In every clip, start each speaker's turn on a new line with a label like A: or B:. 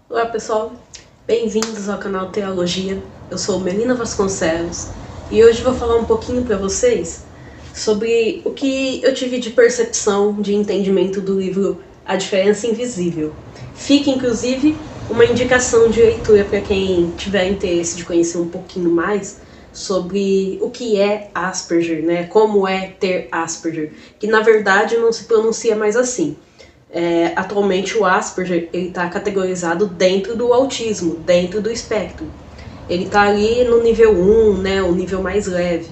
A: Olá pessoal, bem-vindos ao canal Teologia. Eu sou Melina Vasconcelos e hoje vou falar um pouquinho para vocês sobre o que eu tive de percepção, de entendimento do livro A Diferença Invisível. Fica inclusive uma indicação de leitura para quem tiver interesse de conhecer um pouquinho mais sobre o que é Asperger, né? Como é ter Asperger, que na verdade não se pronuncia mais assim. Atualmente o Asperger está categorizado dentro do autismo, dentro do espectro. Ele está ali no nível 1, né, o nível mais leve.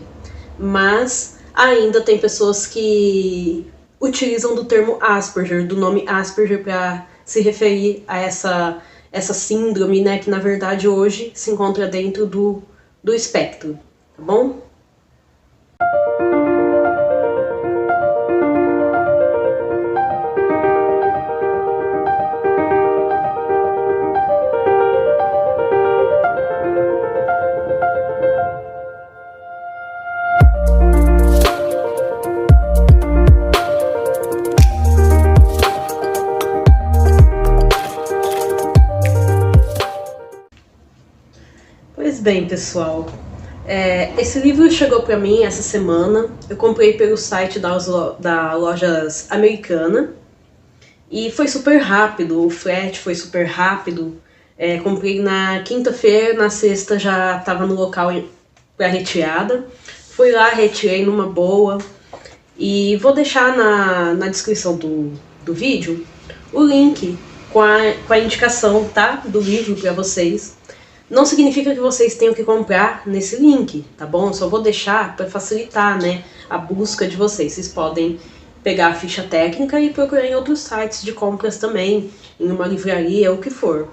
A: Mas ainda tem pessoas que utilizam do termo Asperger, do nome Asperger, para se referir a essa síndrome, né, que na verdade hoje se encontra dentro do espectro, tá bom? Pois bem, pessoal, esse livro chegou para mim essa semana. Eu comprei pelo site da Lojas Americana e foi super rápido, o frete foi super rápido. Comprei na quinta-feira, na sexta já estava no local para retirada. Fui lá, retirei numa boa e vou deixar na descrição do vídeo o link com a indicação, tá, do livro para vocês. Não significa que vocês tenham que comprar nesse link, tá bom? Só vou deixar para facilitar, né, a busca de vocês. Vocês podem pegar a ficha técnica e procurar em outros sites de compras também, em uma livraria, o que for.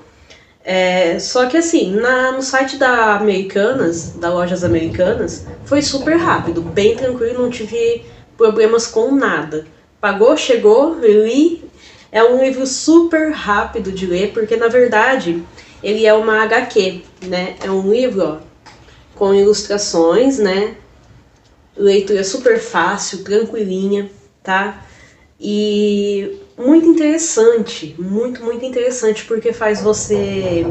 A: Só que assim, no site da Lojas Americanas, foi super rápido, bem tranquilo, não tive problemas com nada. Pagou, chegou, li. É um livro super rápido de ler, porque na verdade ele é uma HQ, né? É um livro, ó, com ilustrações, né? Leitura super fácil, tranquilinha, tá? E muito interessante, muito interessante, porque faz você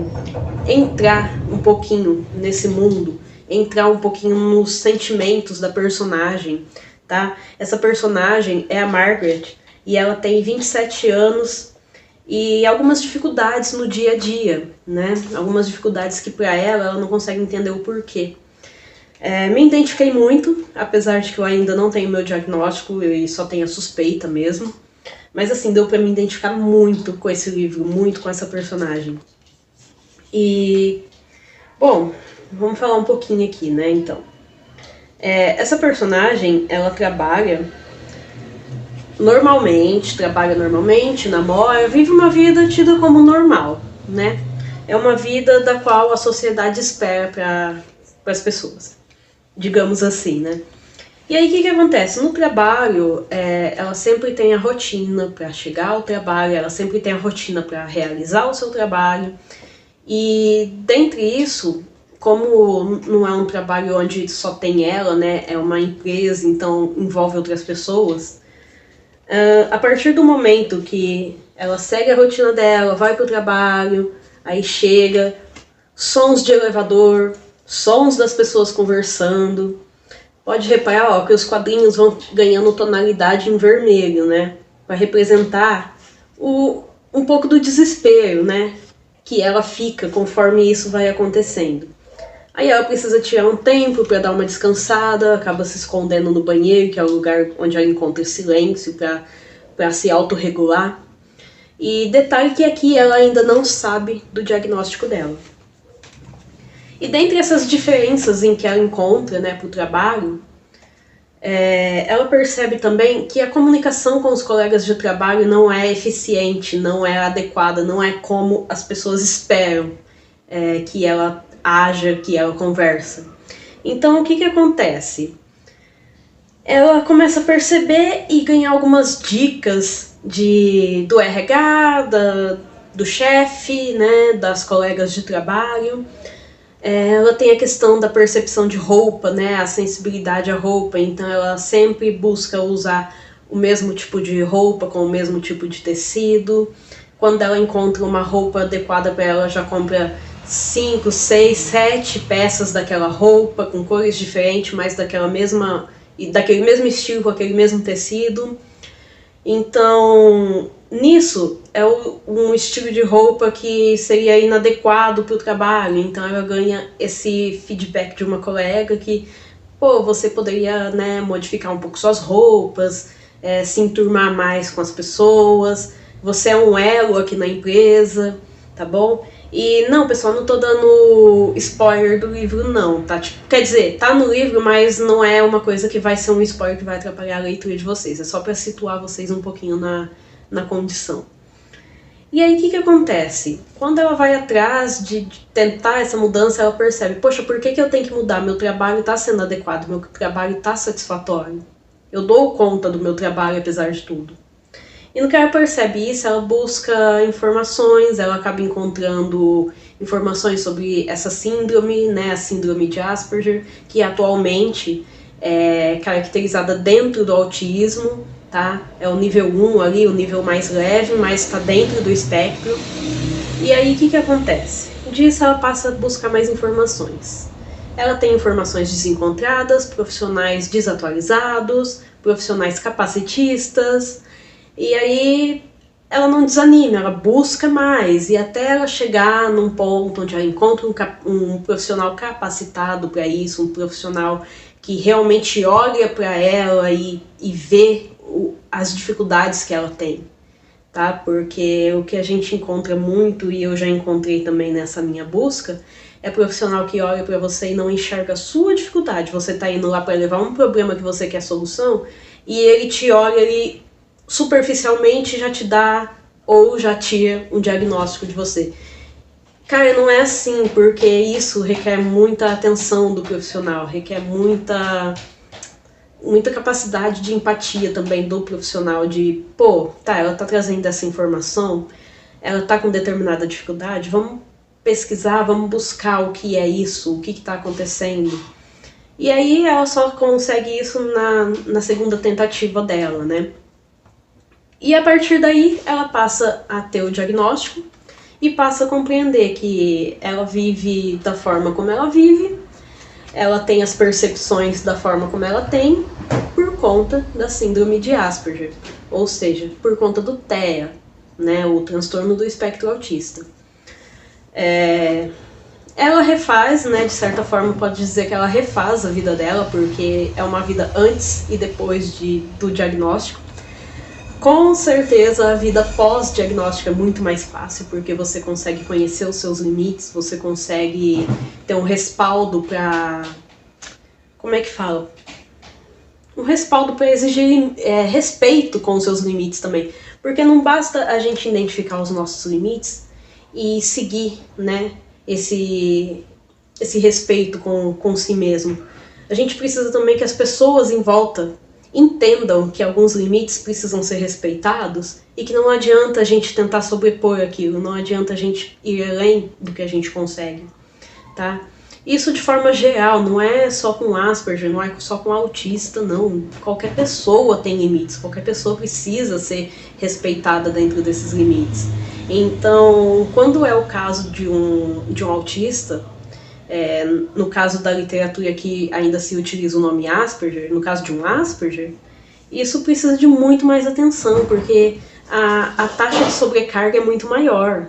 A: entrar um pouquinho nesse mundo, entrar um pouquinho nos sentimentos da personagem, tá? Essa personagem é a Margaret e ela tem 27 anos e algumas dificuldades no dia a dia, né? Algumas dificuldades que para ela não consegue entender o porquê. Me identifiquei muito, apesar de que eu ainda não tenho meu diagnóstico e só tenho a suspeita mesmo. Mas assim, deu pra me identificar muito com esse livro, muito com essa personagem. E, bom, vamos falar um pouquinho aqui, né, então. Essa personagem, ela trabalha normalmente, namora, vive uma vida tida como normal, né? É uma vida da qual a sociedade espera para as pessoas, digamos assim, né? E aí o que acontece? No trabalho, ela sempre tem a rotina para chegar ao trabalho, ela sempre tem a rotina para realizar o seu trabalho. E dentre isso, como não é um trabalho onde só tem ela, né? É uma empresa, então envolve outras pessoas. A partir do momento que ela segue a rotina dela, vai pro trabalho, aí chega, sons de elevador, sons das pessoas conversando. Pode reparar, ó, que os quadrinhos vão ganhando tonalidade em vermelho, né? Para representar um pouco do desespero, né? Que ela fica conforme isso vai acontecendo. Aí ela precisa tirar um tempo para dar uma descansada, acaba se escondendo no banheiro, que é o lugar onde ela encontra silêncio para se autorregular. E detalhe que aqui ela ainda não sabe do diagnóstico dela. E dentre essas diferenças em que ela encontra, né, para o trabalho, ela percebe também que a comunicação com os colegas de trabalho não é eficiente, não é adequada, não é como as pessoas esperam que ela haja, que ela conversa. Então o que acontece? Ela começa a perceber e ganhar algumas dicas do RH, do chefe, né, das colegas de trabalho. Ela tem a questão da percepção de roupa, né, a sensibilidade à roupa, então ela sempre busca usar o mesmo tipo de roupa com o mesmo tipo de tecido. quando ela encontra uma roupa adequada para ela, já compra 5, 6, 7 peças daquela roupa, com cores diferentes, mas daquele mesmo estilo, com aquele mesmo tecido. Então, nisso, é um estilo de roupa que seria inadequado para o trabalho. Então ela ganha esse feedback de uma colega que, pô, você poderia, né, modificar um pouco suas roupas, se enturmar mais com as pessoas, você é um elo aqui na empresa, tá bom? E não, pessoal, não tô dando spoiler do livro não, tá? Tipo, quer dizer, tá no livro, mas não é uma coisa que vai ser um spoiler que vai atrapalhar a leitura de vocês. É só pra situar vocês um pouquinho na condição. E aí o que acontece? Quando ela vai atrás de tentar essa mudança, ela percebe, poxa, por que eu tenho que mudar? Meu trabalho tá sendo adequado, meu trabalho tá satisfatório. Eu dou conta do meu trabalho apesar de tudo. E no que ela percebe isso, ela busca informações, ela acaba encontrando informações sobre essa síndrome, né, a síndrome de Asperger, que atualmente é caracterizada dentro do autismo, tá? É o nível 1 ali, o nível mais leve, mas está dentro do espectro. E aí o que acontece? Disso ela passa a buscar mais informações. Ela tem informações desencontradas, profissionais desatualizados, profissionais capacitistas. E aí ela não desanima, ela busca mais, e até ela chegar num ponto onde ela encontra um profissional capacitado para isso, um profissional que realmente olha para ela e vê as dificuldades que ela tem, tá? Porque o que a gente encontra muito, e eu já encontrei também nessa minha busca, é profissional que olha para você e não enxerga a sua dificuldade. Você tá indo lá para levar um problema que você quer solução, e ele te olha, ele superficialmente já te dá ou já tira um diagnóstico de você. Cara, não é assim, porque isso requer muita atenção do profissional, requer muita capacidade de empatia também do profissional, de, pô, tá, ela tá trazendo essa informação, ela tá com determinada dificuldade, vamos pesquisar, vamos buscar o que é isso, o que tá acontecendo. E aí ela só consegue isso na segunda tentativa dela, né? E a partir daí ela passa a ter o diagnóstico e passa a compreender que ela vive da forma como ela vive, ela tem as percepções da forma como ela tem por conta da síndrome de Asperger, ou seja, por conta do TEA, né, o transtorno do espectro autista. Ela refaz, né, de certa forma pode dizer que ela refaz a vida dela, porque é uma vida antes e depois do diagnóstico. Com certeza a vida pós-diagnóstico é muito mais fácil, porque você consegue conhecer os seus limites, você consegue ter um respaldo para... Como é que fala? Um respaldo para exigir respeito com os seus limites também. Porque não basta a gente identificar os nossos limites e seguir, né, esse respeito com si mesmo. A gente precisa também que as pessoas em volta entendam que alguns limites precisam ser respeitados e que não adianta a gente tentar sobrepor aquilo, não adianta a gente ir além do que a gente consegue, tá? Isso de forma geral, não é só com Asperger, não é só com autista, não. Qualquer pessoa tem limites, qualquer pessoa precisa ser respeitada dentro desses limites. Então, quando é o caso de um autista, no caso da literatura que ainda se utiliza o nome Asperger, no caso de um Asperger, isso precisa de muito mais atenção, porque a taxa de sobrecarga é muito maior.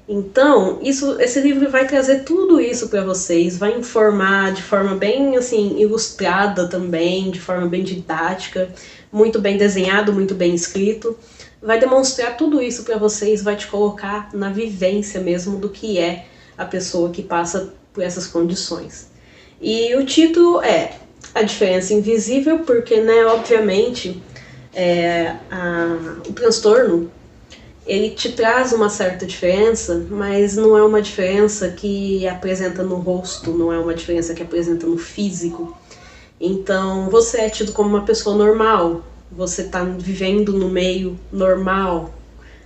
A: Então, esse livro vai trazer tudo isso para vocês, vai informar de forma bem assim, ilustrada também, de forma bem didática, muito bem desenhado, muito bem escrito. Vai demonstrar tudo isso para vocês, vai te colocar na vivência mesmo do que é a pessoa que passa por essas condições. E o título é A Diferença Invisível, porque, né, obviamente, o transtorno, ele te traz uma certa diferença, mas não é uma diferença que apresenta no rosto, não é uma diferença que apresenta no físico. Então, você é tido como uma pessoa normal, você está vivendo no meio normal,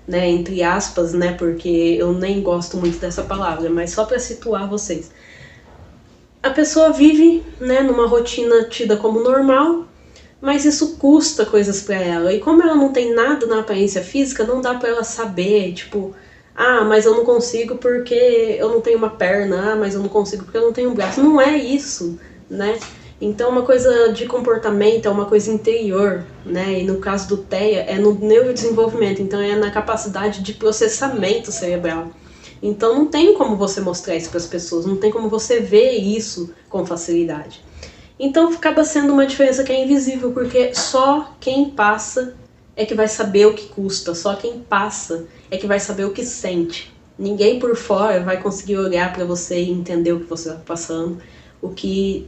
A: né, entre aspas, né, porque eu nem gosto muito dessa palavra, mas só para situar vocês. A pessoa vive, né, numa rotina tida como normal, mas isso custa coisas para ela. E como ela não tem nada na aparência física, não dá para ela saber, tipo, ah, mas eu não consigo porque eu não tenho uma perna, ah, mas eu não consigo porque eu não tenho um braço. Não é isso, né? Então, uma coisa de comportamento é uma coisa interior, né? E no caso do TEA, é no neurodesenvolvimento, então é na capacidade de processamento cerebral. Então, não tem como você mostrar isso para as pessoas, não tem como você ver isso com facilidade. Então, acaba sendo uma diferença que é invisível, porque só quem passa é que vai saber o que custa, só quem passa é que vai saber o que sente. Ninguém por fora vai conseguir olhar para você e entender o que você está passando, o que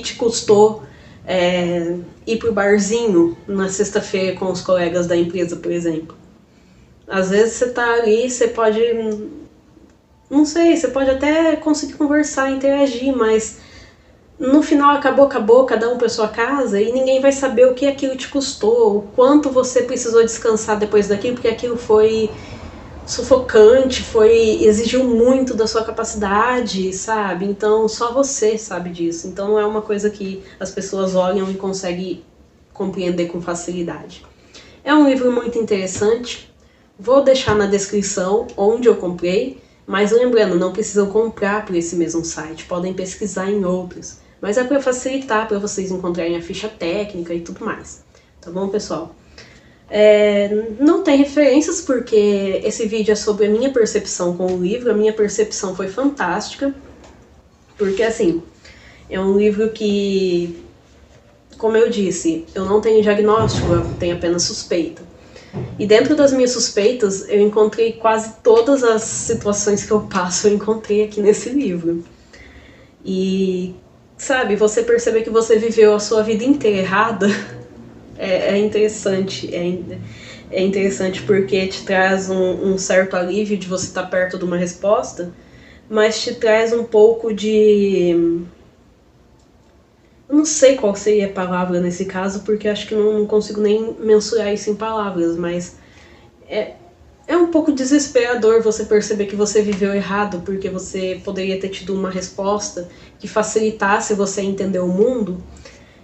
A: te custou ir pro barzinho na sexta-feira com os colegas da empresa, por exemplo. Às vezes você tá ali, você pode, não sei, você pode até conseguir conversar, interagir, mas no final acabou, cada um para sua casa e ninguém vai saber o que aquilo te custou, o quanto você precisou descansar depois daquilo, porque aquilo foi sufocante, exigiu muito da sua capacidade, sabe? Então só você sabe disso. Então não é uma coisa que as pessoas olham e conseguem compreender com facilidade. É um livro muito interessante. Vou deixar na descrição onde eu comprei, mas lembrando, não precisam comprar por esse mesmo site, podem pesquisar em outros. Mas é para facilitar, para vocês encontrarem a ficha técnica e tudo mais. Tá bom, pessoal? Não tem referências porque esse vídeo é sobre a minha percepção com o livro. A minha percepção foi fantástica, porque assim, é um livro que, como eu disse, eu não tenho diagnóstico, eu tenho apenas suspeita. E dentro das minhas suspeitas, eu encontrei quase todas as situações que eu passo, eu encontrei aqui nesse livro. E, sabe, você perceber que você viveu a sua vida inteira errada, é interessante. É interessante porque te traz um certo alívio de você estar perto de uma resposta, mas te traz um pouco de... Eu não sei qual seria a palavra nesse caso, porque acho que não consigo nem mensurar isso em palavras, mas é um pouco desesperador você perceber que você viveu errado, porque você poderia ter tido uma resposta que facilitasse você entender o mundo,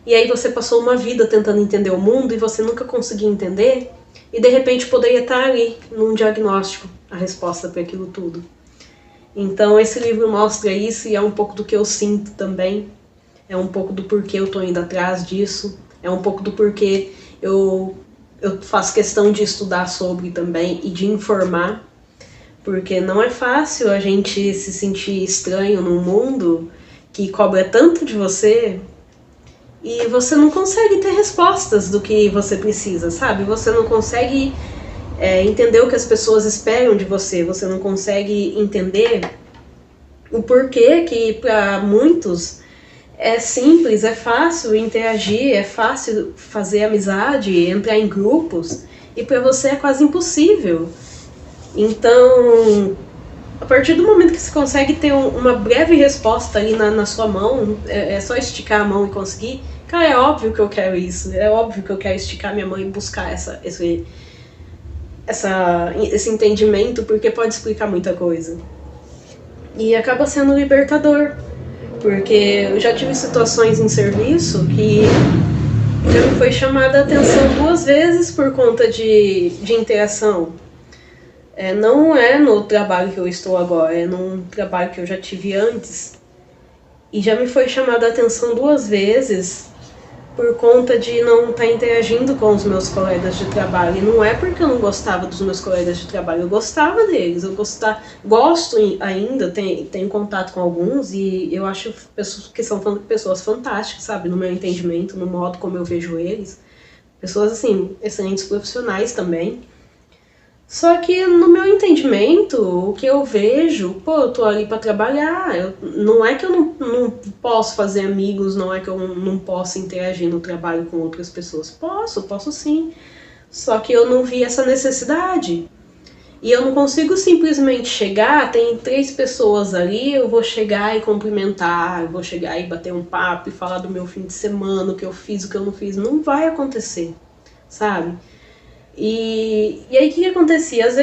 A: e aí você passou uma vida tentando entender o mundo e você nunca conseguia entender, e de repente poderia estar ali, num diagnóstico, a resposta para aquilo tudo. Então esse livro mostra isso e é um pouco do que eu sinto também. É um pouco do porquê eu tô indo atrás disso, é um pouco do porquê eu faço questão de estudar sobre também e de informar, porque não é fácil a gente se sentir estranho num mundo que cobra tanto de você e você não consegue ter respostas do que você precisa, sabe? Você não consegue entender o que as pessoas esperam de você, você não consegue entender o porquê que para muitos é simples, é fácil interagir, é fácil fazer amizade, entrar em grupos, e para você é quase impossível. Então, a partir do momento que você consegue ter uma breve resposta ali na sua mão, é só esticar a mão e conseguir, cara, é óbvio que eu quero isso, é óbvio que eu quero esticar minha mão e buscar esse entendimento, porque pode explicar muita coisa. E acaba sendo libertador. Porque eu já tive situações em serviço que já me foi chamada a atenção 2 vezes por conta de interação. Não é no trabalho que eu estou agora, é num trabalho que eu já tive antes. E já me foi chamada a atenção 2 vezes por conta de não estar interagindo com os meus colegas de trabalho. E não é porque eu não gostava dos meus colegas de trabalho, eu gostava deles, gosto ainda, tenho contato com alguns e eu acho que são pessoas fantásticas, sabe, no meu entendimento, no modo como eu vejo eles. Pessoas, assim, excelentes profissionais também. Só que no meu entendimento, o que eu vejo, eu tô ali pra trabalhar, não é que eu não posso fazer amigos, não é que eu não posso interagir no trabalho com outras pessoas. Posso sim, só que eu não vi essa necessidade. E eu não consigo simplesmente chegar, tem 3 pessoas ali, eu vou chegar e cumprimentar, eu vou chegar e bater um papo e falar do meu fim de semana, o que eu fiz, o que eu não fiz. Não vai acontecer, sabe? E aí o que acontecia? Às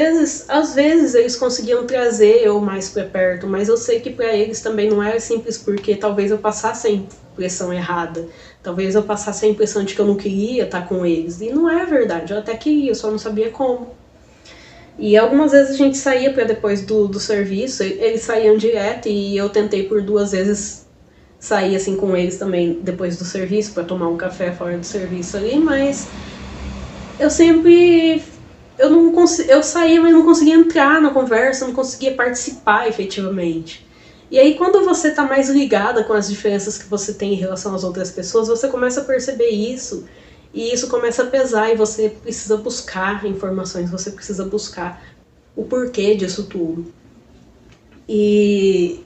A: vezes eles conseguiam trazer eu mais pra perto, mas eu sei que pra eles também não era simples, porque talvez eu passasse a impressão errada. Talvez eu passasse a impressão de que eu não queria estar com eles. E não é verdade, eu até queria, eu só não sabia como. E algumas vezes a gente saía para depois do serviço, eles saíam direto e eu tentei por 2 vezes sair assim com eles também depois do serviço para tomar um café fora do serviço ali, mas eu sempre eu saía, mas não conseguia entrar na conversa, não conseguia participar efetivamente. E aí quando você tá mais ligada com as diferenças que você tem em relação às outras pessoas, você começa a perceber isso. E isso começa a pesar e você precisa buscar informações, você precisa buscar o porquê disso tudo. E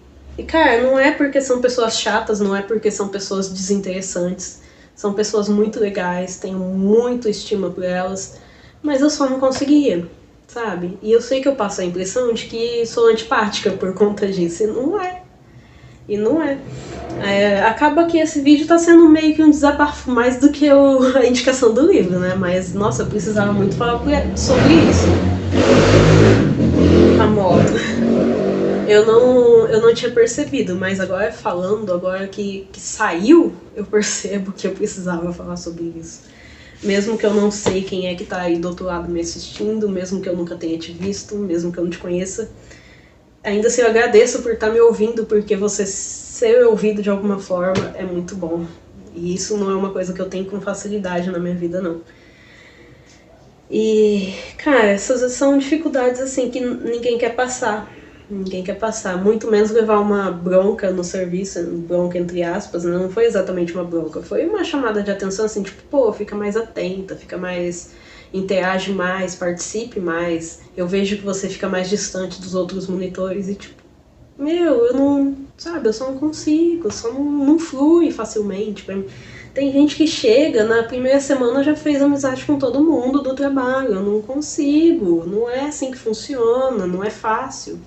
A: cara, não é porque são pessoas chatas, não é porque são pessoas desinteressantes. São pessoas muito legais, tenho muito estima por elas, mas eu só não conseguia, sabe? E eu sei que eu passo a impressão de que sou antipática por conta disso, e não é. E não é. Acaba que esse vídeo tá sendo meio que um desabafo mais do que a indicação do livro, né? Mas, nossa, eu precisava muito falar sobre isso. A moto. Eu não tinha percebido, mas agora falando, agora que saiu, eu percebo que eu precisava falar sobre isso. Mesmo que eu não sei quem é que tá aí do outro lado me assistindo, mesmo que eu nunca tenha te visto, mesmo que eu não te conheça, ainda assim eu agradeço por estar me ouvindo, porque você ser ouvido de alguma forma é muito bom. E isso não é uma coisa que eu tenho com facilidade na minha vida, não. E, cara, essas são dificuldades assim que ninguém quer passar. Ninguém quer passar, muito menos levar uma bronca no serviço, bronca entre aspas, né? Não foi exatamente uma bronca, foi uma chamada de atenção assim, tipo, pô, fica mais atenta, fica mais, interage mais, participe mais, eu vejo que você fica mais distante dos outros monitores e tipo, eu não, sabe, eu só não consigo, eu só não flui facilmente. Tem gente que chega, na primeira semana já fez amizade com todo mundo do trabalho, eu não consigo, não é assim que funciona, não é fácil.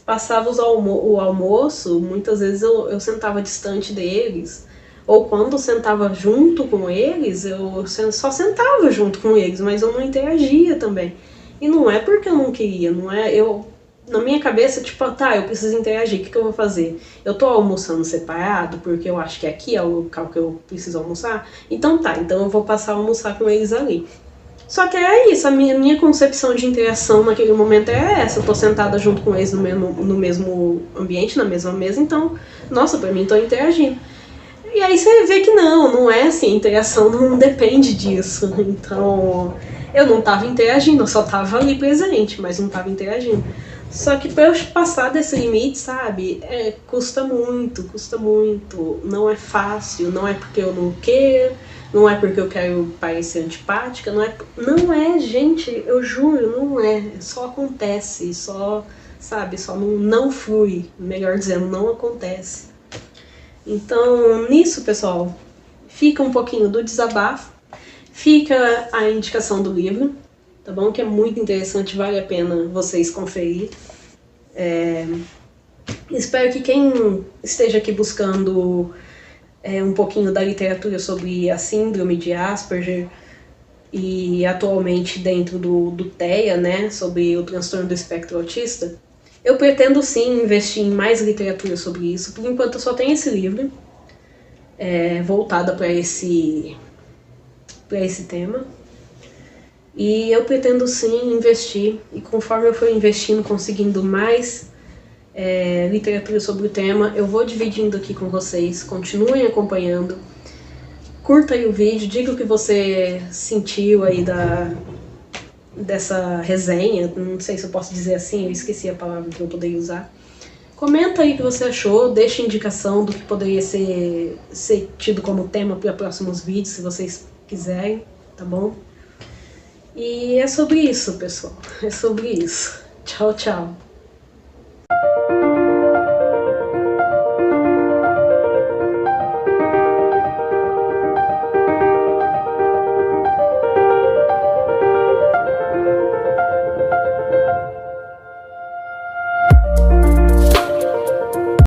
A: Passava o almoço, muitas vezes eu sentava distante deles, ou quando sentava junto com eles, eu só sentava junto com eles, mas eu não interagia também. E não é porque eu não queria, não é, na minha cabeça, tipo, tá, eu preciso interagir, o que eu vou fazer? Eu tô almoçando separado, porque eu acho que aqui é o local que eu preciso almoçar, então tá, então eu vou passar a almoçar com eles ali. Só que é isso, a minha concepção de interação naquele momento é essa. Eu tô sentada junto com eles no mesmo ambiente, na mesma mesa, então, nossa, pra mim tô interagindo. E aí você vê que não é assim, a interação não depende disso. Então, eu não tava interagindo, eu só tava ali presente, mas não tava interagindo. Só que pra eu passar desse limite, sabe, custa muito, não é fácil, não é porque eu não quero, não é porque eu quero parecer antipática, não é, gente, eu juro, não é, só acontece, só, sabe, só não flui, melhor dizendo, não acontece. Então, nisso, pessoal, fica um pouquinho do desabafo, fica a indicação do livro, tá bom? Que é muito interessante, vale a pena vocês conferir. Espero que quem esteja aqui buscando um pouquinho da literatura sobre a síndrome de Asperger e atualmente dentro do TEA, né, sobre o transtorno do espectro autista, eu pretendo sim investir em mais literatura sobre isso. Por enquanto eu só tenho esse livro voltado para esse tema. E eu pretendo sim investir, e conforme eu for investindo, conseguindo mais literatura sobre o tema, eu vou dividindo aqui com vocês. Continuem acompanhando, curta aí o vídeo, diga o que você sentiu aí dessa resenha, não sei se eu posso dizer assim, eu esqueci a palavra que eu poderia usar. Comenta aí o que você achou, deixa indicação do que poderia ser tido como tema para próximos vídeos, se vocês quiserem, tá bom? E é sobre isso, pessoal, é sobre isso. Tchau, tchau.